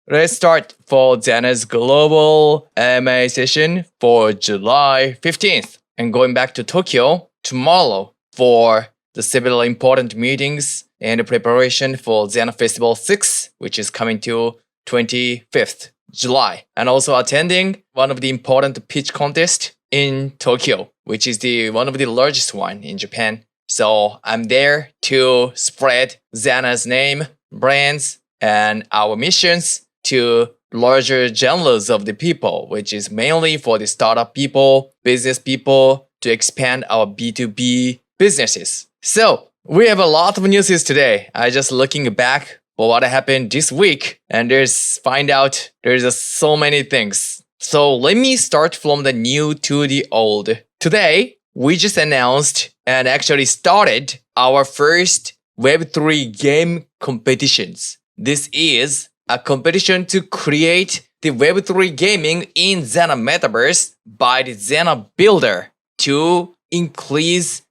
let's start for XANA's global AMA session for July 15th. And going back to Tokyo tomorrow for the several important meetings and preparation for XANA Festival 6, which is coming to 25th July. And also attending one of the important pitch contests in Tokyo, which is one of the largest one in Japan. So I'm there to spread XANA's name, brands, and our missions to larger genres of the people, which is mainly for the startup people, business people, to expand our B2B businesses. So we have a lot of news today. I just looking back for what happened this week, and there's so many things. So let me start from the new to the old. Today, we just announced and actually started our first Web3 game competitions. This is a competition to create the Web3 gaming in XANA Metaverse by the XANA Builder to increase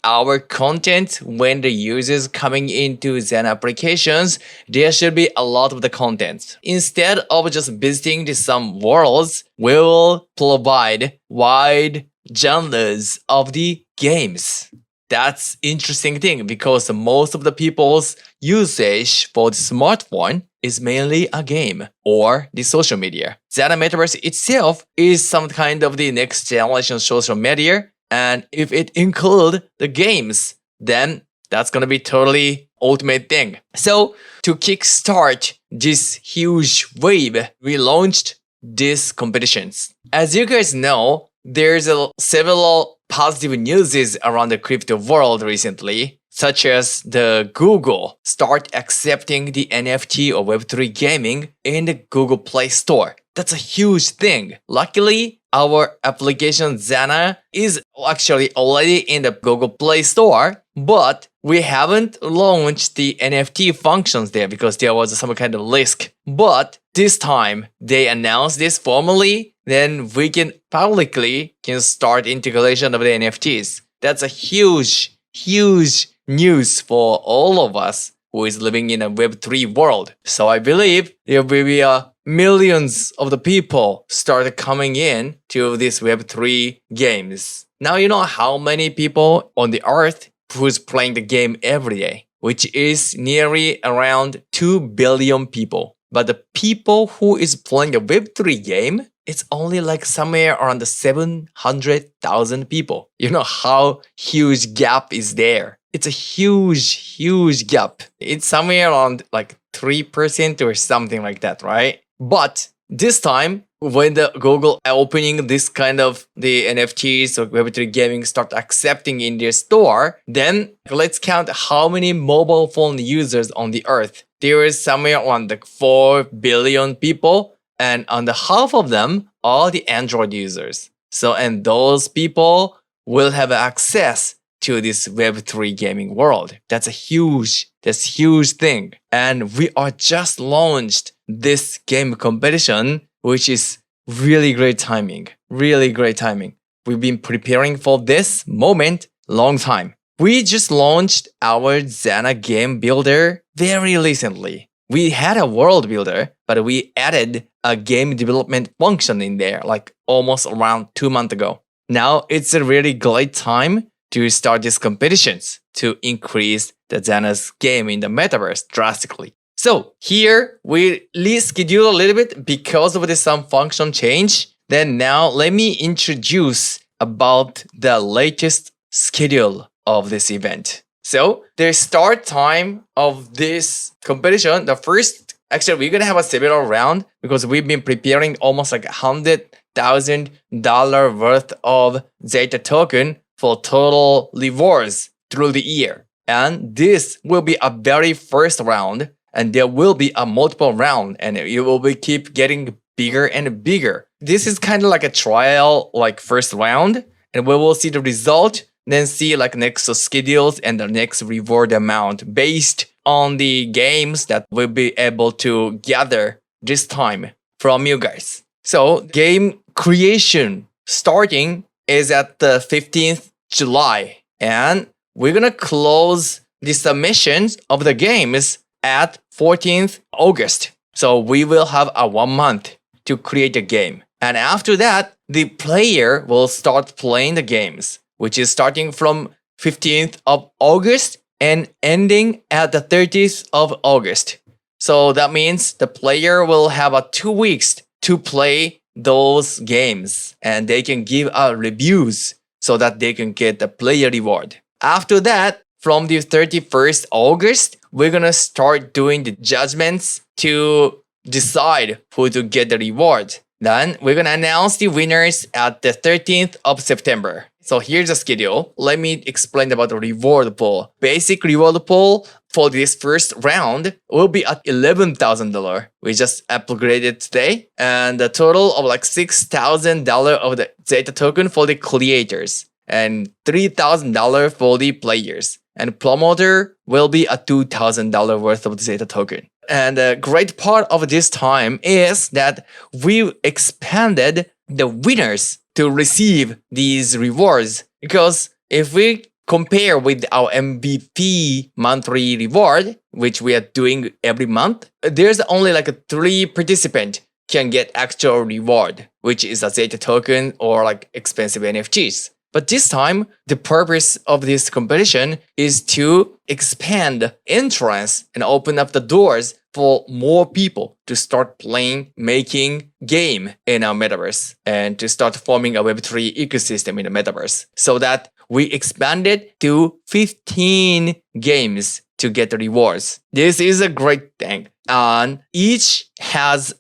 our content when the users coming into XANA applications. There should be a lot of the content. Instead of just visiting some worlds, we will provide wide genres of the games. That's interesting thing because most of the people's usage for the smartphone is mainly a game or the social media. XANA Metaverse itself is some kind of the next generation social media. And if it include the games, then that's going to be totally ultimate thing. So to kickstart this huge wave, we launched these competitions. As you guys know, there's several positive news around the crypto world recently, such as the Google start accepting the NFT or Web3 gaming in the Google Play Store. That's a huge thing. Luckily, our application XANA is actually already in the Google Play Store, but we haven't launched the NFT functions there because there was some kind of risk. But this time, they announced this formally, then we can publicly start integration of the NFTs. That's a huge news for all of us who is living in a Web3 world. So I believe there will be millions of the people start coming in to these Web3 games. Now you know how many people on the earth who's playing the game every day, which is nearly around 2 billion people. But the people who is playing the Web3 game, it's only like somewhere around the 700,000 people. You know how huge gap is there. It's a huge gap. It's somewhere around like 3% or something like that, right? But this time, when the Google opening this kind of the NFTs or Web3 gaming start accepting in their store, then let's count how many mobile phone users on the earth. There is somewhere around like 4 billion people, and on the half of them are the Android users. So, and those people will have access to this Web3 gaming world. That's a huge thing. And we are just launched this game competition, which is really great timing. We've been preparing for this moment long time. We just launched our XANA game builder very recently. We had a world builder, but we added a game development function in there like almost around 2 months ago. Now it's a really great time to start these competitions to increase the XANA's game in the metaverse drastically. So here we reschedule a little bit because of some function change. Then now let me introduce about the latest schedule of this event. So the start time of this competition, actually we're gonna have a several round because we've been preparing almost like $100,000 worth of XETA token for total rewards through the year. And this will be a very first round, and there will be a multiple round, and it will be keep getting bigger and bigger. This is kind of like a trial, like first round, and we will see the result, then see like next schedules and the next reward amount based on the games that we'll be able to gather this time from you guys. So game creation starting is at the 15th July, and we're gonna close the submissions of the games at 14th August. So we will have a 1 month to create a game. And after that, the player will start playing the games, which is starting from 15th of August and ending at the 30th of August. So that means the player will have 2 weeks to play those games, and they can give out reviews so that they can get the player reward. After that, from the 31st August, we're gonna start doing the judgments to decide who to get the reward. Then we're gonna announce the winners at the 13th of September. So here's the schedule. Let me explain about the reward pool. Basic reward pool for this first round will be at $11,000. We just upgraded today. And a total of like $6,000 of the XETA token for the creators and $3,000 for the players. And promoter will be a $2,000 worth of the XETA token. And a great part of this time is that we expanded the winners to receive these rewards. Because if we compare with our MVP monthly reward, which we are doing every month, there's only like 3 participants can get actual reward, which is a XETA token or like expensive NFTs. But this time, the purpose of this competition is to expand entrance and open up the doors for more people to start playing, making game in our metaverse and to start forming a Web3 ecosystem in the metaverse so that we expanded to 15 games to get the rewards. This is a great thing. And each has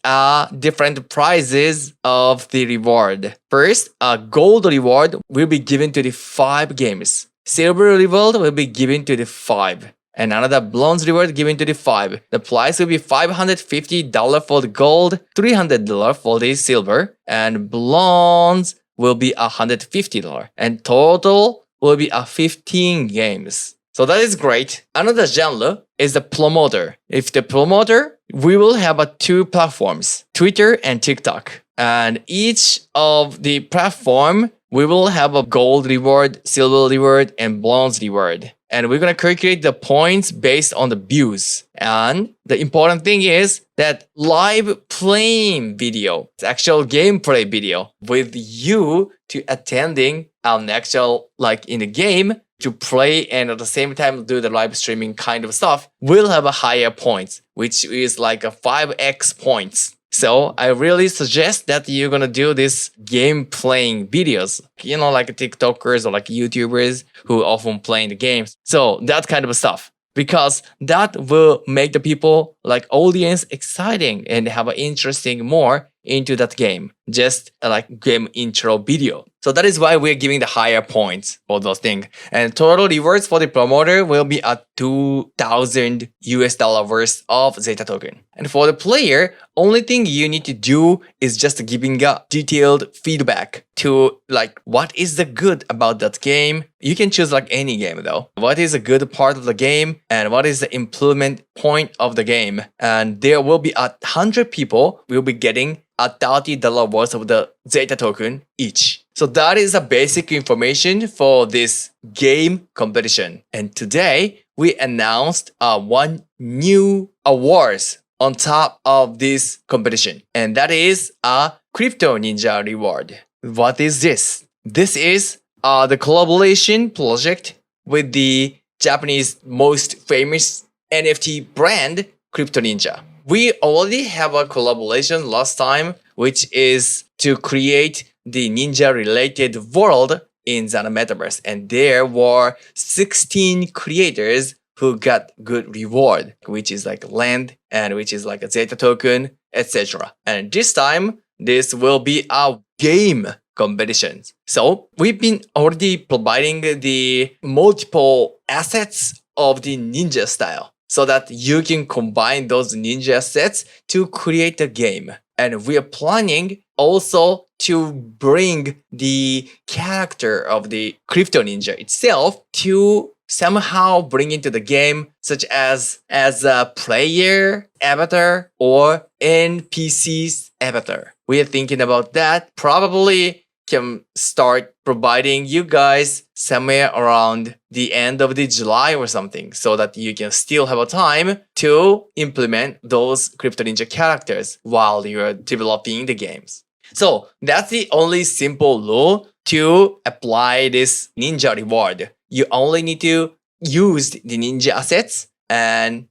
different prizes of the reward. First, a gold reward will be given to the 5 games. Silver reward will be given to the 5. And another bronze reward given to the 5. The price will be $550 for the gold, $300 for the silver, and bronze will be $150. And total will be 15 games. So that is great. Another genre is the promoter. If the promoter, we will have 2 platforms, Twitter and TikTok. And each of the platform, we will have a gold reward, silver reward, and bronze reward. And we're going to calculate the points based on the views. And the important thing is that live playing video, actual gameplay video with you to attending an actual, like in the game, to play and at the same time do the live streaming kind of stuff will have a higher points, which is like a 5x points. So I really suggest that you're gonna do this game playing videos, like TikTokers or like YouTubers who often play the games. So that kind of stuff, because that will make the people like audience exciting and have an interesting more into that game, just like game intro video. So that is why we're giving the higher points for those things. And total rewards for the promoter will be at $2,000 worth of XETA token. And for the player, only thing you need to do is just giving a detailed feedback to like what is the good about that game. You can choose like any game though. What is a good part of the game and what is the improvement point of the game. And there will be 100 people will be getting a $30 worth of the XETA token each. So that is the basic information for this game competition. And today we announced 1 new awards on top of this competition. And that is a Crypto Ninja reward. What is this? This is the collaboration project with the Japanese most famous NFT brand, Crypto Ninja. We already have a collaboration last time, which is to create the ninja-related world in XANA Metaverse. And there were 16 creators who got good reward, which is like land and which is like a XETA token, etc. And this time, this will be a game competition. So we've been already providing the multiple assets of the ninja style, so that you can combine those ninja sets to create a game. And we are planning also to bring the character of the Crypto Ninja itself to somehow bring into the game, such as a player avatar or NPC's avatar. We are thinking about that. Probably can start providing you guys somewhere around the end of the July or something, so that you can still have a time to implement those Crypto Ninja characters while you're developing the games. So that's the only simple rule to apply this ninja reward. You only need to use the ninja assets and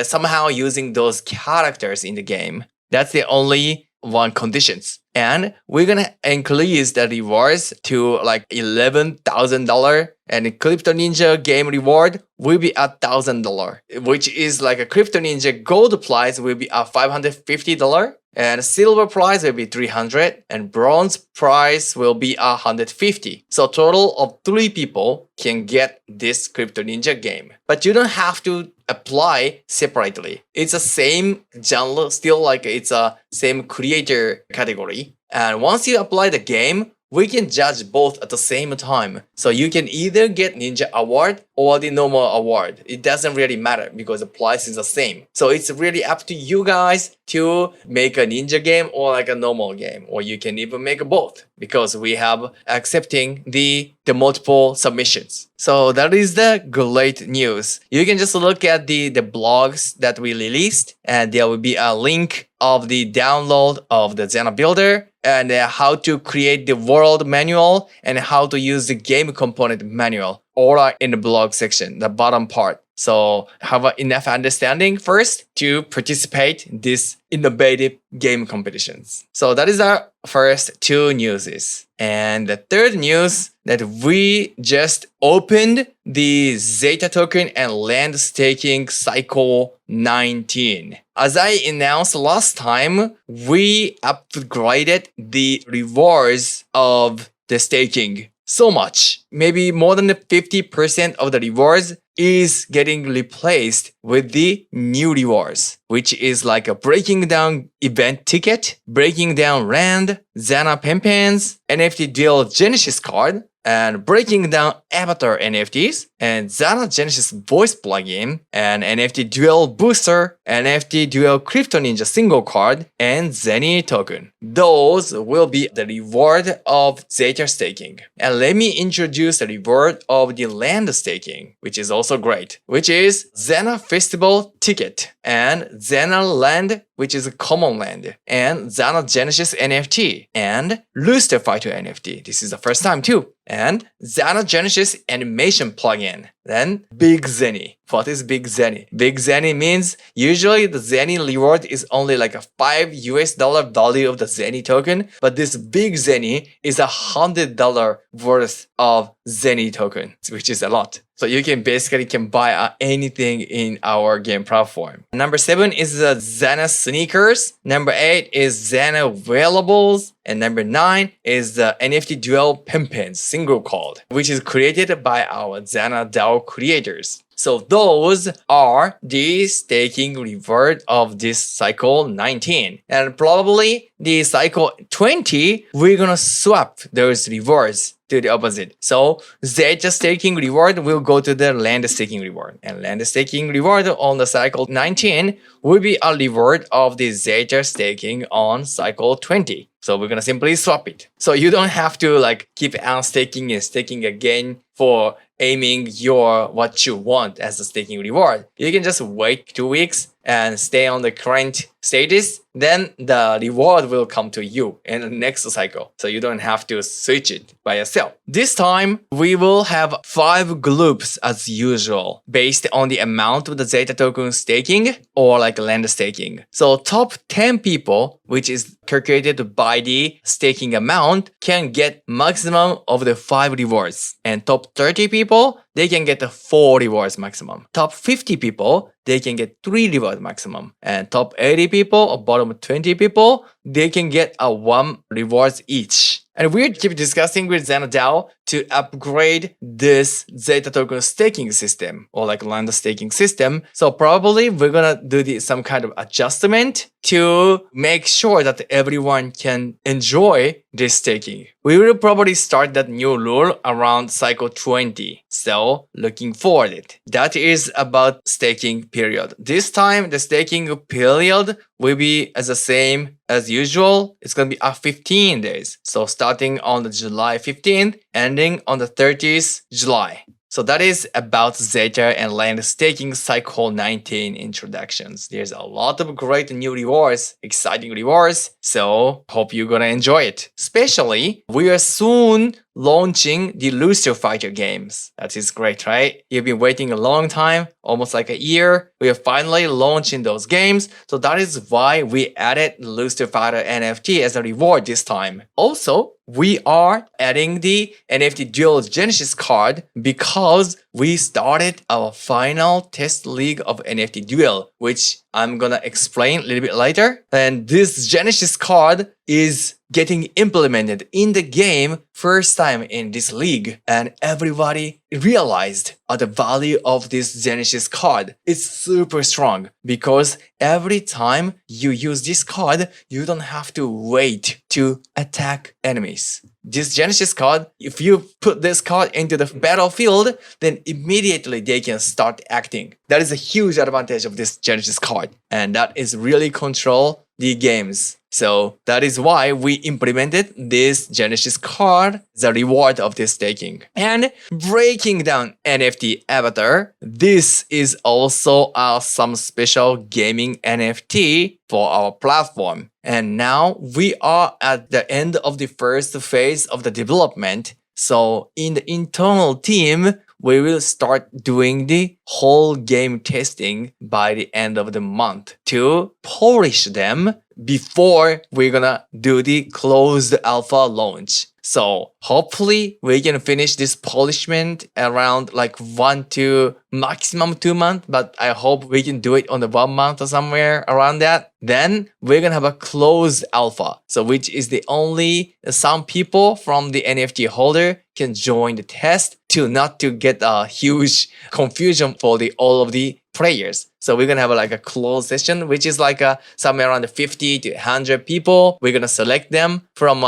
somehow using those characters in the game. That's the only one conditions. And we're gonna increase the rewards to like $11,000, and the Crypto Ninja game reward will be $1,000, which is like a Crypto Ninja gold prize will be $550, and silver prize will be $300, and bronze prize will be $150. So total of 3 people can get this Crypto Ninja game. But you don't have to apply separately. It's the same genre, still like it's a same creator category. And once you apply the game, we can judge both at the same time. So you can either get Ninja Award or the normal award. It doesn't really matter because the price is the same. So it's really up to you guys to make a ninja game or like a normal game, or you can even make both because we have accepting the multiple submissions. So that is the great news. You can just look at the blogs that we released, and there will be a link of the download of the XANA Builder and how to create the world manual and how to use the game component manual, all are in the blog section, the bottom part. So have enough understanding first to participate in this innovative game competitions. So that is our first 2 newses. And the third news that we just opened the XETA token and land staking cycle 19. As I announced last time, we upgraded the rewards of the staking so much. Maybe more than 50% of the rewards is getting replaced with the new rewards, which is like a breaking down event ticket, breaking down rand, XANA pen pens, NFTDuel Genesis card, and breaking down avatar NFTs, and XANA Genesis voice plugin, and NFTDuel booster, NFTDuel Crypto Ninja single card, and Zenny token. Those will be the reward of XETA staking. And let me introduce the reward of the land staking, which is also great, which is XANA Festival ticket and XANA land, which is a common land, and XANA Genesis NFT and Rooster Fighter NFT. This is the first time too. And XANA Genesis animation plugin. Then Big Zenny. What is Big Zenny? Big Zenny means usually the Zenny reward is only like a $5 value of the Zenny token, but this Big Zenny is $100 worth of Zenny token, which is a lot. So you can basically buy anything in our game platform. Number 7 is the XANA sneakers. Number 8 is XANA wearables. And number 9 is the NFTDuel pen pens single card, which is created by our XANA DAO creators. So those are the staking reward of this cycle 19. And probably the cycle 20, we're gonna swap those rewards to the opposite. So XETA staking reward will go to the land staking reward. And land staking reward on the cycle 19 will be a reward of the XETA staking on cycle 20. So we're gonna simply swap it. So you don't have to like keep on staking and staking again for aiming your what you want as a staking reward. You can just wait 2 weeks and stay on the current status, then the reward will come to you in the next cycle. So you don't have to switch it by yourself. This time, we will have 5 groups as usual, based on the amount of the XETA token staking or like land staking. So top 10 people, which is calculated by the staking amount, can get maximum of the 5 rewards. And top 30 people, they can get the 4 rewards maximum. Top 50 people, they can get 3 rewards maximum. And top 80 people or bottom 20 people, they can get 1 rewards each. And we keep discussing with XANA DAO to upgrade this Zeta token staking system or like land staking system. So probably we're gonna do some kind of adjustment to make sure that everyone can enjoy this staking. We will probably start that new rule around cycle 20. So looking forward it. That is about staking period. This time the staking period will be as the same as usual. It's going to be 15 days. So starting on the July 15th, ending on the 30th July. So that is about Zeta and land staking cycle 19 introductions. There's a lot of great new rewards, exciting rewards. So hope you're gonna enjoy it. Especially, we are soon launching the Rooster Fighter games. That is great, right? You've been waiting a long time, almost like a year. We are finally launching those games. So that is why we added Rooster Fighter NFT as a reward this time. Also, we are adding the NFTDuel Genesis card because we started our final test league of NFTDuel, which I'm gonna explain a little bit later. And this Genesis card is getting implemented in the game first time in this league, and everybody realized the value of this Genesis card. It's super strong because every time you use this card, you don't have to wait to attack enemies. This Genesis card, if you put this card into the battlefield, then immediately they can start acting. That is a huge advantage of this Genesis card, and that is really control the games. So that is why we implemented this Genesis card, the reward of this staking. And breaking down NFT avatar, this is also some special gaming NFT for our platform. And now we are at the end of the first phase of the development. So in the internal team, we will start doing the whole game testing by the end of the month to polish them before we're gonna do the closed alpha launch. So hopefully we can finish this polishment around like 1 to maximum 2 months, but I hope we can do it on the 1 month or somewhere around that. Then we're gonna have a closed alpha, so which is the only some people from the NFT holder can join the test to not to get a huge confusion for all of the players. So we're gonna have like a closed session, which is like somewhere around 50 to 100 people. We're gonna select them from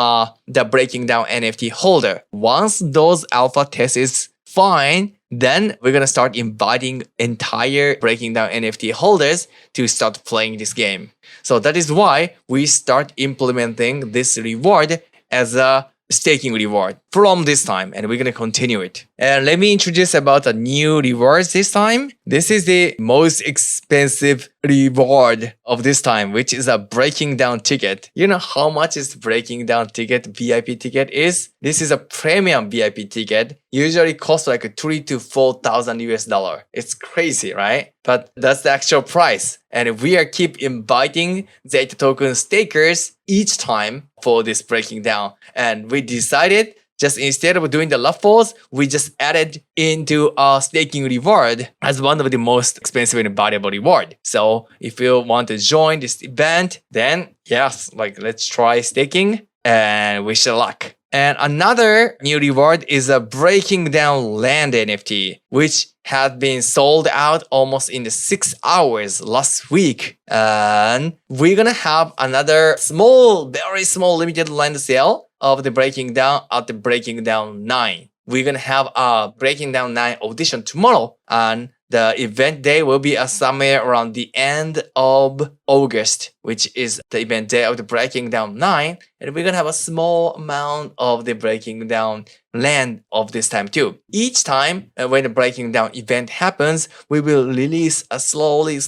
the breaking down NFT holder. Once those alpha tests is fine, then we're gonna start inviting entire breaking down NFT holders to start playing this game. So that is why we start implementing this reward as a staking reward from this time, and we're gonna continue it. And let me introduce about the new rewards this time. This is the most expensive reward of this time, which is a breaking down ticket. You know how much is breaking down ticket VIP ticket is? This is a premium VIP ticket. Usually costs like 3 to 4,000 US dollar. It's crazy, right? But that's the actual price. And we are keep inviting Zeta token stakers each time for this breaking down. And we decided just instead of doing the raffles, we just added into our staking reward as one of the most expensive and valuable reward. So if you want to join this event, then yes, like let's try staking and wish you luck. And another new reward is a breaking down land NFT, which had been sold out almost in the 6 hours last week. And we're gonna have another very small limited land sale of the breaking down at the breaking down 9. We're gonna have a breaking down 9 audition tomorrow, and the event day will be somewhere around the end of August, which is the event day of the breaking down 9. And we're gonna have a small amount of the breaking down land of this time too. Each time when the breaking down event happens, we will release a slowly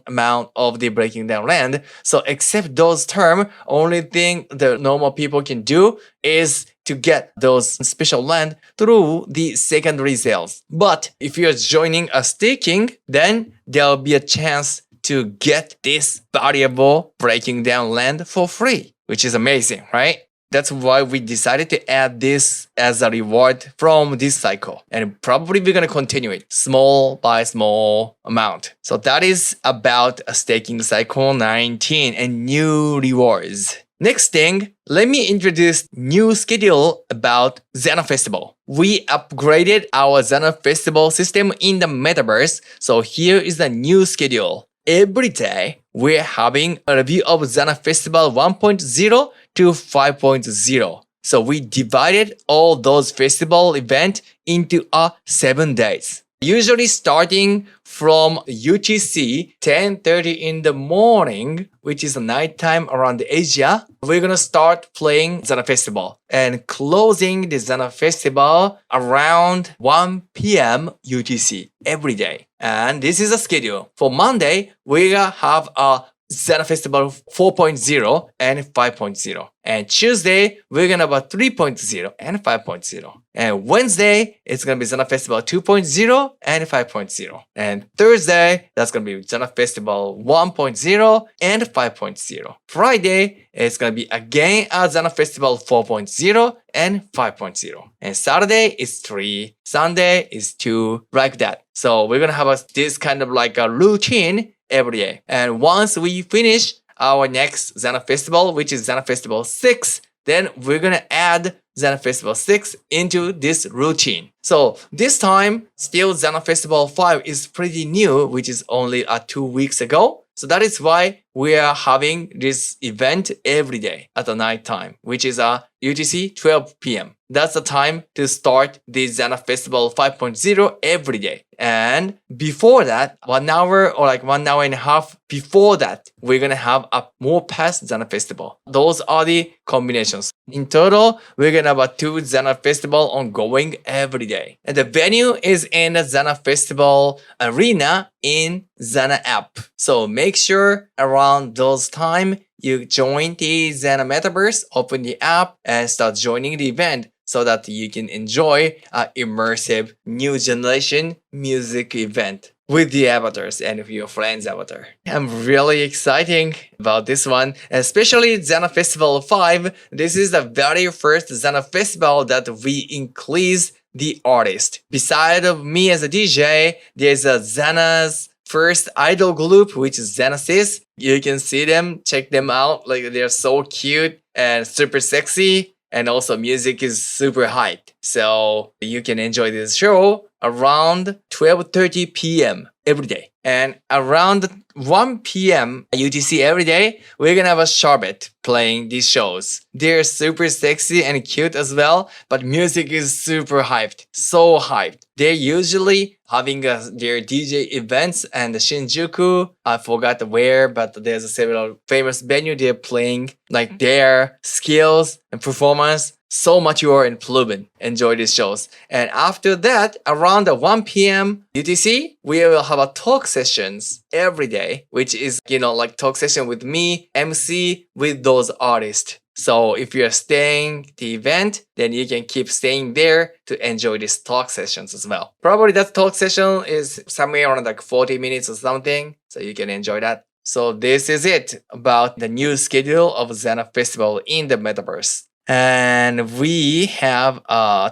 amount of the breaking down land. So except those terms, only thing the normal people can do is to get those special land through the secondary sales. But if you're joining a staking, then there'll be a chance to get this valuable breaking down land for free, which is amazing, right? That's why we decided to add this as a reward from this cycle. And probably we're going to continue it small by small amount. So that is about a staking cycle 19 and new rewards. Next thing, let me introduce new schedule about XANA Festival. We upgraded our XANA Festival system in the Metaverse, so here is the new schedule. Every day, we're having a review of XANA Festival 1.0 to 5.0. So we divided all those festival events into 7 days. Usually starting from UTC 10:30 in the morning, which is the nighttime around Asia, we're gonna start playing XANA Festival and closing the XANA Festival around 1 p.m. UTC every day. And this is a schedule. For Monday, we're gonna have a XANA Festival 4.0 and 5.0. And Tuesday, we're gonna have a 3.0 and 5.0. And Wednesday, it's gonna be XANA Festival 2.0 and 5.0. And Thursday, that's gonna be XANA Festival 1.0 and 5.0. Friday, it's gonna be again a XANA Festival 4.0 and 5.0. And Saturday is 3, Sunday is 2, like that. So we're gonna have this kind of like a routine every day. And once we finish our next XANA Festival, which is XANA Festival 6, then we're gonna add XANA Festival 6 into this routine. So this time, still XANA Festival 5 is pretty new, which is only 2 weeks ago. So that is why we are having this event every day at the night time, which is UTC 12 p.m. That's the time to start the XANA Festival 5.0 every day. And before that, 1 hour or like 1 hour and a half before that, we're gonna have a more past XANA Festival. Those are the combinations. In total, we're gonna have 2 XANA Festival ongoing every day. And the venue is in the XANA Festival arena in XANA app. So make sure around those time you join the XANA Metaverse, open the app, and start joining the event so that you can enjoy an immersive new generation music event with the avatars and with your friend's avatar. I'm really excited about this one, especially XANA Festival 5. This is the very first XANA Festival that we increase the artist. Beside of me as a DJ, there's a XANA's first idol group, which is Xanasys. You can see them, check them out. Like they're so cute and super sexy. And also music is super hyped. So you can enjoy this show around 12:30 p.m. every day. And around 1 p.m. UTC every day, we're gonna have a Charlotte playing these shows. They're super sexy and cute as well, but music is super hyped, so hyped. They're usually having their DJ events and Shinjuku, I forgot where, but there's several famous venue they're playing. Like their skills and performance, so mature and proven. Enjoy these shows. And after that, around 1 p.m. UTC, we will have a talk sessions every day, which is, like talk session with me, MC, with those artists. So if you're staying the event, then you can keep staying there to enjoy these talk sessions as well. Probably that talk session is somewhere around like 40 minutes or something, so you can enjoy that. So this is it about the new schedule of XANA Festival in the Metaverse. And we have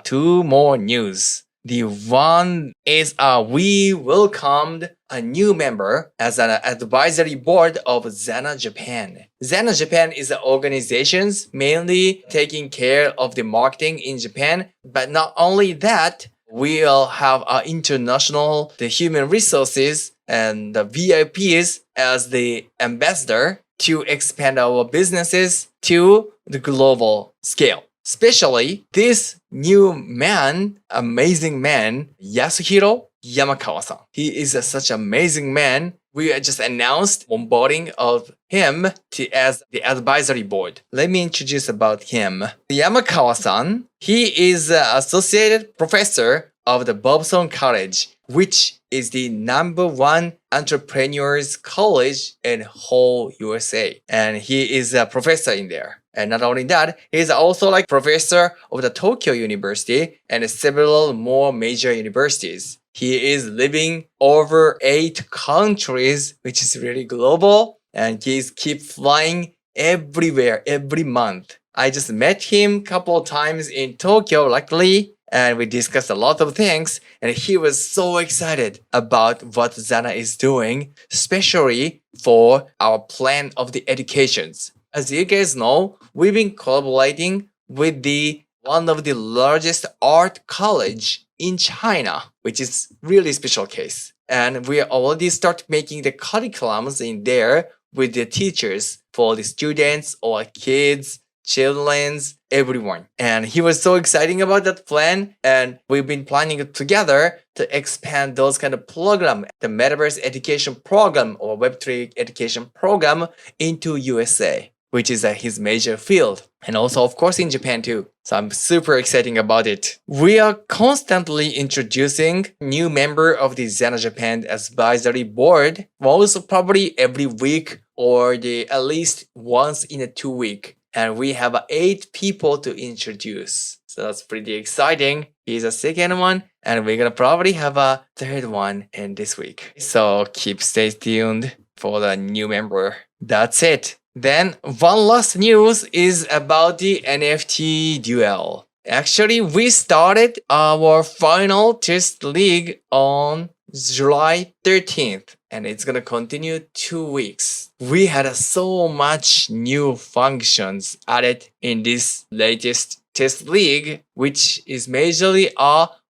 2 more news. The one is we welcomed a new member as an advisory board of XANA Japan. XANA Japan is an organization mainly taking care of the marketing in Japan. But not only that, we'll have the human resources and the VIPs as the ambassador to expand our businesses to the global scale. Especially this new man, amazing man, Yasuhiro Yamakawa-san. He is such an amazing man. We just announced onboarding of him as the advisory board. Let me introduce about him. Yamakawa-san, he is an associated professor of the Bobson College, which is the #1 entrepreneurs college in whole USA. And he is a professor in there. And not only that, he is also like professor of the Tokyo University and several more major universities. He is living over 8 countries, which is really global. And he's keep flying everywhere, every month. I just met him a couple of times in Tokyo, luckily. And we discussed a lot of things. And he was so excited about what XANA is doing, especially for our plan of the educations. As you guys know, we've been collaborating with the one of the largest art college in China, which is really special case. And we already start making the curriculums in there with the teachers for the students or kids, children's, everyone. And he was so exciting about that plan. And we've been planning it together to expand those kind of program, the Metaverse education program or Web3 education program into USA, which is his major field. And also, of course, in Japan too. So I'm super excited about it. We are constantly introducing new member of the XANA Japan advisory board, most probably every week or at least once in a 2 week. And we have 8 people to introduce. So that's pretty exciting. He's a second one, and we're gonna probably have a third one in this week. So stay tuned for the new member. That's it. Then one last news is about the NFTDuel. Actually, we started our final test league on July 13th, and it's gonna continue 2 weeks. We had so much new functions added in this latest test league, which is majorly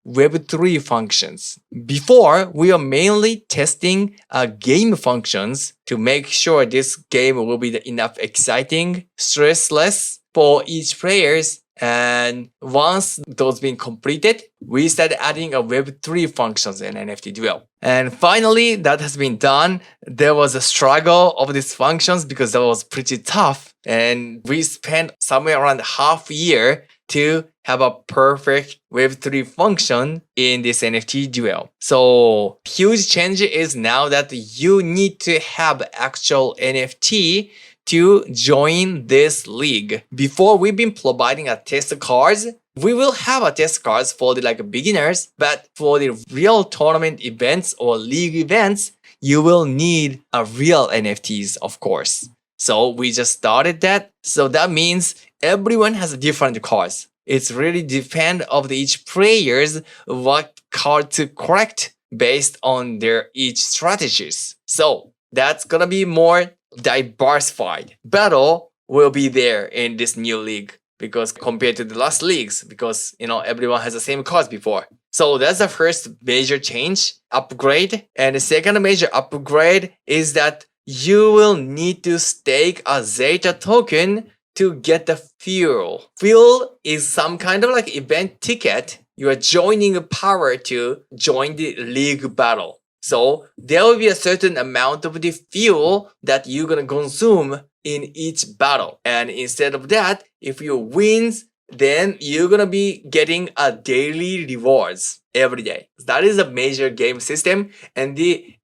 Web3 functions. Before, we are mainly testing game functions to make sure this game will be enough exciting, stressless for each players. And once those been completed, we started adding Web3 functions in NFTDuel. And finally, that has been done. There was a struggle of these functions because that was pretty tough. And we spent somewhere around half a year to have a perfect Web3 function in this NFTDuel. So huge change is now that you need to have actual NFT to join this league. Before, we've been providing a test cards. We will have a test cards for the beginners, but for the real tournament events or league events, you will need a real NFTs, of course. So we just started that. So that means everyone has different cards. It's really depend of each players what card to collect based on their each strategies. So that's gonna be more diversified. Battle will be there in this new league because compared to the last leagues, because everyone has the same cards before. So that's the first major change, upgrade. And the second major upgrade is that you will need to stake a XETA token to get the fuel. Fuel is some kind of event ticket. You are joining power to join the league battle. So there will be a certain amount of the fuel that you're gonna consume in each battle. And instead of that, if you win, then you're gonna be getting a daily rewards every day. That is a major game system. And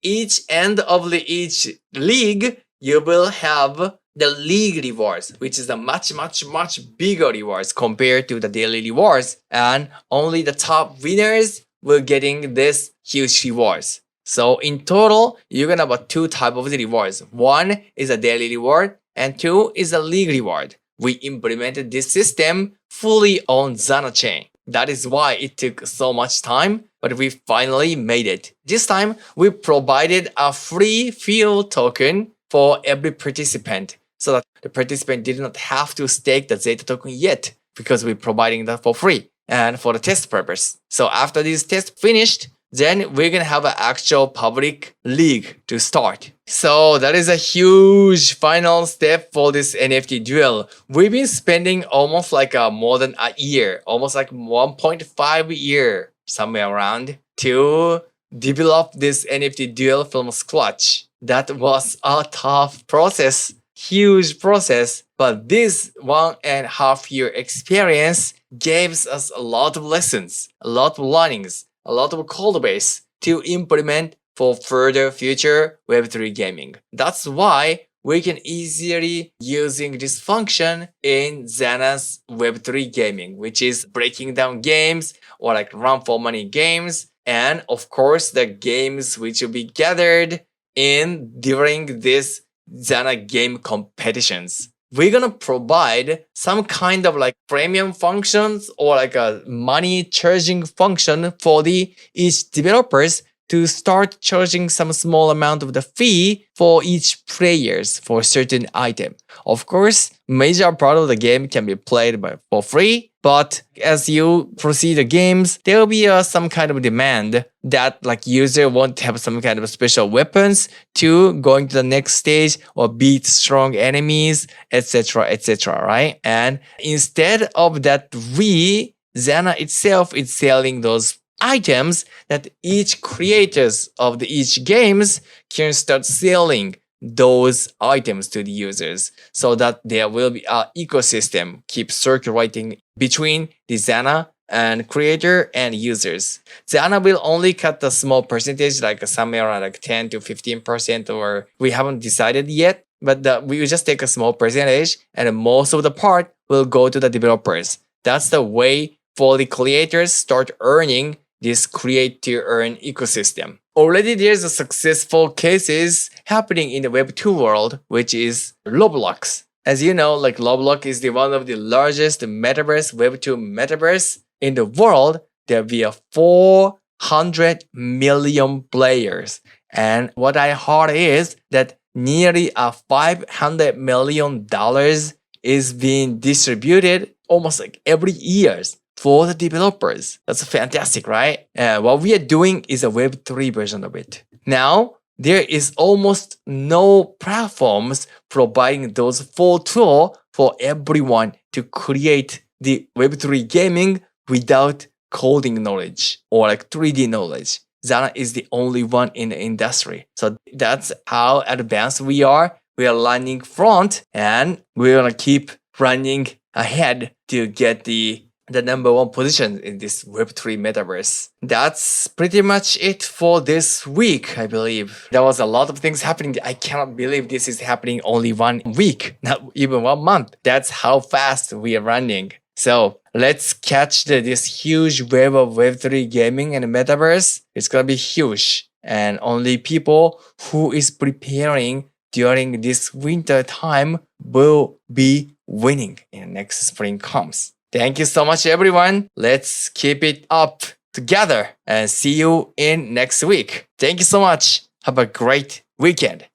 each end of each league, you will have the league rewards, which is a much bigger rewards compared to the daily rewards. And only the top winners will getting this huge rewards. So in total, you're gonna have 2 types of the rewards. One is a daily reward and 2 is a league reward. We implemented this system fully on XANA chain. That is why it took so much time, but we finally made it. This time, we provided a free fuel token for every participant so that the participant did not have to stake the XETA token yet because we're providing that for free and for the test purpose. So after this test finished, then we're gonna have an actual public league to start. So that is a huge final step for this NFTDuel. We've been spending almost more than a year, almost 1.5 year, somewhere around, to develop this NFTDuel from scratch. That was a tough process, huge process, but this 1.5 year experience gave us a lot of lessons, a lot of learnings, a lot of code base to implement for further future Web3 gaming. That's why we can easily using this function in XANA's Web3 gaming, which is breaking down games or run for money games. And of course, the games which will be gathered in during this XANA game competitions. We're gonna provide some kind of premium functions or a money charging function for each developers to start charging some small amount of the fee for each players for a certain item. Of course, major part of the game can be played for free, but as you proceed the games, there will be some kind of demand that like user want to have some kind of special weapons to going to the next stage or beat strong enemies, etc., etc., right? And instead of that, XANA itself is selling those items that each creators of each games can start selling those items to the users so that there will be an ecosystem keep circulating between the XANA and creator and users. XANA will only cut a small percentage, like somewhere around like 10 to 15%, or we haven't decided yet, but we will just take a small percentage and most of the part will go to the developers. That's the way for the creators start earning this create to earn ecosystem. Already there's a successful cases happening in the Web2 world, which is Roblox. As you know, like Roblox is one of the largest metaverse, Web2 metaverse in the world. There will be 400 million players. And what I heard is that nearly $500 million is being distributed almost like every year for the developers. That's fantastic, right? What we are doing is a Web3 version of it. Now, there is almost no platforms providing those full tool for everyone to create the Web3 gaming without coding knowledge or like 3D knowledge. XANA is the only one in the industry. So that's how advanced we are. We are running front and we're gonna keep running ahead to get the number one position in this Web3 metaverse. That's pretty much it for this week, I believe. There was a lot of things happening. I cannot believe this is happening only 1 week, not even 1 month. That's how fast we are running. So let's catch this huge wave of Web3 gaming and metaverse. It's gonna be huge. And only people who is preparing during this winter time will be winning in next spring comes. Thank you so much, everyone. Let's keep it up together and see you in next week. Thank you so much. Have a great weekend.